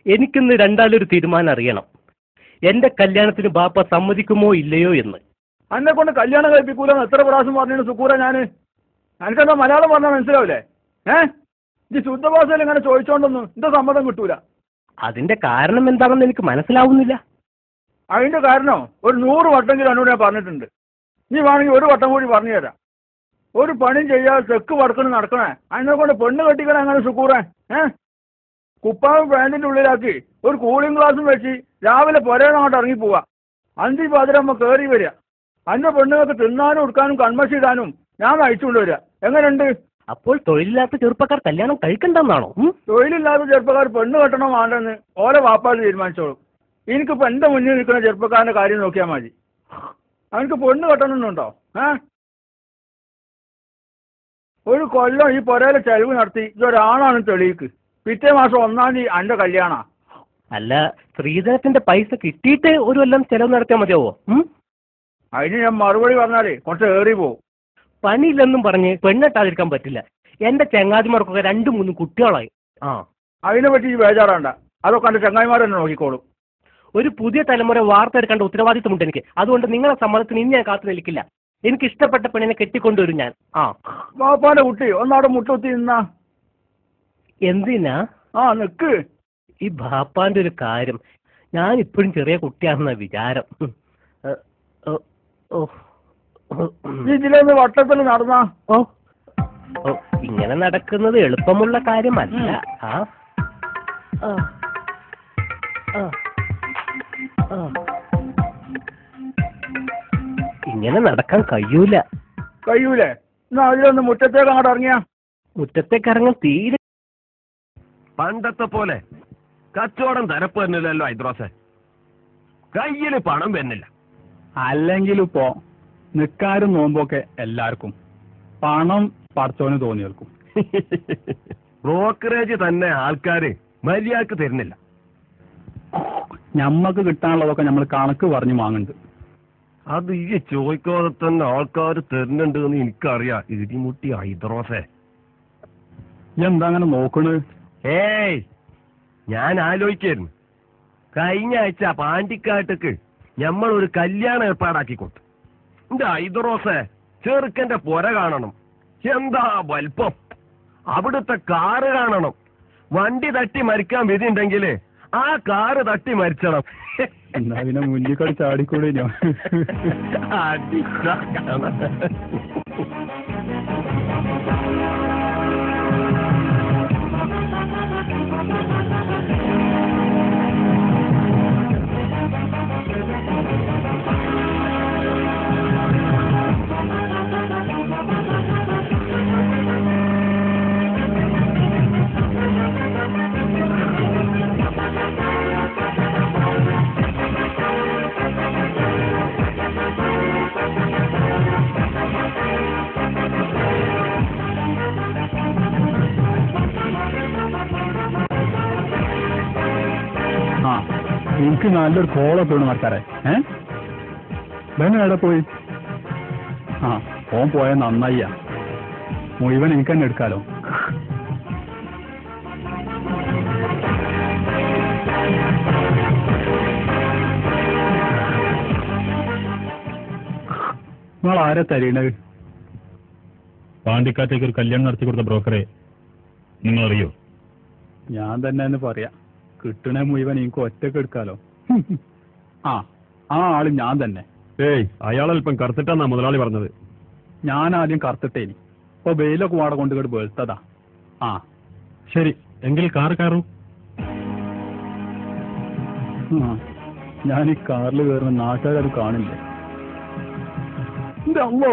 എനിക്കിന്ന് രണ്ടാലൊരു തീരുമാനം അറിയണം. എന്റെ കല്യാണത്തിന് ബാപ്പ സമ്മതിക്കുമോ ഇല്ലയോ എന്ന്. എന്നെ കൊണ്ട് കല്യാണം കഴിപ്പിക്കൂലെന്ന് എത്ര പ്രാവശ്യം പറഞ്ഞു സുക്കൂറ ഞാൻ. എനിക്കെന്താ മലയാളം പറഞ്ഞാൽ മനസ്സിലാവില്ലേ? ഈ ശുദ്ധഭാഷയിൽ ഇങ്ങനെ ചോദിച്ചോണ്ടൊന്നും എന്റെ സമ്മതം കിട്ടൂല. അതിന്റെ കാരണം എന്താണെന്ന് എനിക്ക് മനസ്സിലാവുന്നില്ല. അതിന്റെ കാരണം ഒരു 100 വട്ടെങ്കിലും എന്നോട് ഞാൻ പറഞ്ഞിട്ടുണ്ട്. നീ വേണമെങ്കിൽ ഒരു വട്ടം കൂടി പറഞ്ഞു തരാം. ഒരു പണിയും ചെയ്യാതെ തെക്ക് വടക്കണ് നടക്കണേ അതിനെ കൊണ്ട് പെണ്ണ് കെട്ടിക്കണേ അങ്ങനെ സുക്കൂറേ? കുപ്പാവും പാൻറ്റിന്റെ ഉള്ളിലാക്കി ഒരു കൂളിംഗ് ഗ്ലാസും വെച്ച് രാവിലെ പുരേന്ന് അങ്ങോട്ട് ഇറങ്ങി പോവാ. 5 പാതിരാകുമ്പോൾ കയറി വരിക. അന്ന പെണ്ണുങ്ങൾക്ക് തിന്നാനും ഉടുക്കാനും കൺമശി ഇടാനും ഞാൻ നയിച്ചുകൊണ്ട് വരിക. എങ്ങനെയുണ്ട്? അപ്പോൾ തൊഴിലില്ലാത്ത ചെറുപ്പക്കാർ കല്യാണം കഴിക്കണ്ടെന്നാണോ? തൊഴിലില്ലാത്ത ചെറുപ്പക്കാർ പെണ്ണ് കെട്ടണോ വേണ്ടെന്ന് ഓരോ വാപ്പാട് തീരുമാനിച്ചോളും. എനിക്കിപ്പോൾ എൻ്റെ മുന്നിൽ നിൽക്കുന്ന ചെറുപ്പക്കാരൻ്റെ കാര്യം നോക്കിയാൽ മതി. അവനക്ക് പെണ്ണ് കെട്ടണമെന്നുണ്ടോ? ഒരു കൊല്ലം ഈ പുരയിലെ ചെലവ് നടത്തി ഇതൊരാണാണ് തെളിയിക്ക്. പിറ്റേ മാസം 1-ാം തീയതി എൻ്റെ കല്യാണ. അല്ല, സ്ത്രീധനത്തിന്റെ പൈസ കിട്ടിയിട്ട് ഒരു കൊല്ലം ചെലവ് നടത്തിയാൽ മതിയാവോ? അതിന് ഞാൻ മറുപടി പറഞ്ഞാലേ കുറച്ച് ഏറി പോവും. പണിയില്ലെന്നും പറഞ്ഞ് പെണ്ണെട്ടാതിരിക്കാൻ പറ്റില്ല. എന്റെ ചങ്ങാതിമാർക്കൊക്കെ 2-3 കുട്ടികളായി. അതിനെ പറ്റി ഈ ബേജാറാണ്ട. അതൊക്കെ എൻ്റെ ചങ്ങായിമാർ തന്നെ നോക്കിക്കോളും. ഒരു പുതിയ തലമുറ വാർത്തെടുക്കേണ്ട ഉത്തരവാദിത്വമുണ്ട് എനിക്ക്. അതുകൊണ്ട് നിങ്ങളെ സമ്മതത്തിന് ഇനി ഞാൻ കാത്തു നിൽക്കില്ല. എനിക്ക് ഇഷ്ടപ്പെട്ട പെണ്ണിനെ കെട്ടിക്കൊണ്ടുവരും ഞാൻ. ബാപ്പാന്റെ കുട്ടി ഒന്നവിടെ മുട്ടുത്തി നിന്നാ. എന്തിനാ? നിക്ക്. ഈ ബാപ്പാന്റെ ഒരു കാര്യം, ഞാൻ ഇപ്പോഴും ചെറിയ കുട്ടിയാണെന്ന വിചാരം. ഇതിലൊന്ന് വട്ടത്തിൽ നടന്നാ. ഇങ്ങനെ നടക്കുന്നത് എളുപ്പമുള്ള കാര്യമല്ല. ഇങ്ങനെ നടക്കാൻ കഴിയൂലേ? എന്നാ അതിലൊന്ന് മുറ്റത്തേക്ക് അങ്ങോട്ട് ഇറങ്ങിയാ. മുറ്റത്തേക്ക് ഇറങ്ങാൻ തീരെ പണ്ടത്തെ പോലെ കച്ചവടം തരപ്പ് തന്നില്ലല്ലോ ഐദ്രോസെ. കയ്യില് പണം വരുന്നില്ല. അല്ലെങ്കിലും ഇപ്പോ നിക്കാരും നോമ്പൊക്കെ എല്ലാവർക്കും പണം പടച്ചോന് തോന്നി നിൽക്കും. ബ്രോക്കറേജ് തന്നെ ആൾക്കാര് മര്യാദക്ക് തരുന്നില്ല. ഞമ്മക്ക് കിട്ടാനുള്ളതൊക്കെ നമ്മൾ കണക്ക് പറഞ്ഞു വാങ്ങുന്നുണ്ട്. അത് ഈ ചോദിക്കാതെ തന്നെ ആൾക്കാർ തരുന്നുണ്ട് എന്ന് എനിക്കറിയാം. ഇടിമുട്ടി ഐദ്രോസെ. എന്താ അങ്ങനെ നോക്കണ്? ഞാൻ ആലോചിക്കായിരുന്നു. കഴിഞ്ഞ ആഴ്ച പാണ്ടിക്കാട്ടക്ക് ഞമ്മളൊരു കല്യാണം ഏർപ്പാടാക്കി കൊടുത്തു. എന്റെ ഐദ്രോസെ, ചെറുക്കന്റെ പുര കാണണം. എന്താ വലുപ്പം! അവിടുത്തെ കാറ് കാണണം. വണ്ടി തട്ടി മരിക്കാൻ വിധിയുണ്ടെങ്കിൽ ആ കാറ് തട്ടി മരിച്ചണം. എന്നാ പിന്നെ മുന്നിൽ കളി ചാടിക്കൂടെ? എനിക്ക് നല്ലൊരു കോളൊക്കെ ഉണ്ട് മറക്കാരെ. എവിടെ പോയി? ഓൻ പോയാൽ നന്നായിയാ. മുഴുവൻ എനിക്ക് തന്നെ എടുക്കാലോ. നിങ്ങൾ ആരാ തരീണത്? പാണ്ടിക്കാട്ടേക്ക് ഒരു കല്യാണം നടത്തി കൊടുത്ത ബ്രോക്കറെ നിങ്ങൾ അറിയോ? ഞാൻ തന്നെ എന്ന് പറയാം. കിട്ടണ മുഴുവൻ എനിക്ക് ഒറ്റക്ക് എടുക്കാലോ. ആ ആള് ഞാൻ തന്നെ. അയാളല്പം കറുത്തിട്ടാന്നാ മുതലാളി പറഞ്ഞത്. ഞാൻ ആദ്യം കറുത്തിട്ടേനി. ഇപ്പൊ വെയിലൊക്കെ വാട കൊണ്ടുകേട്ട് വെളുത്തതാ. ശരി, എങ്കിൽ കാർ കയറൂ. ഞാൻ ഈ കാറിൽ കയറുന്ന നാട്ടുകാരത് കാണില്ലേ? എന്റെ അമ്മോ!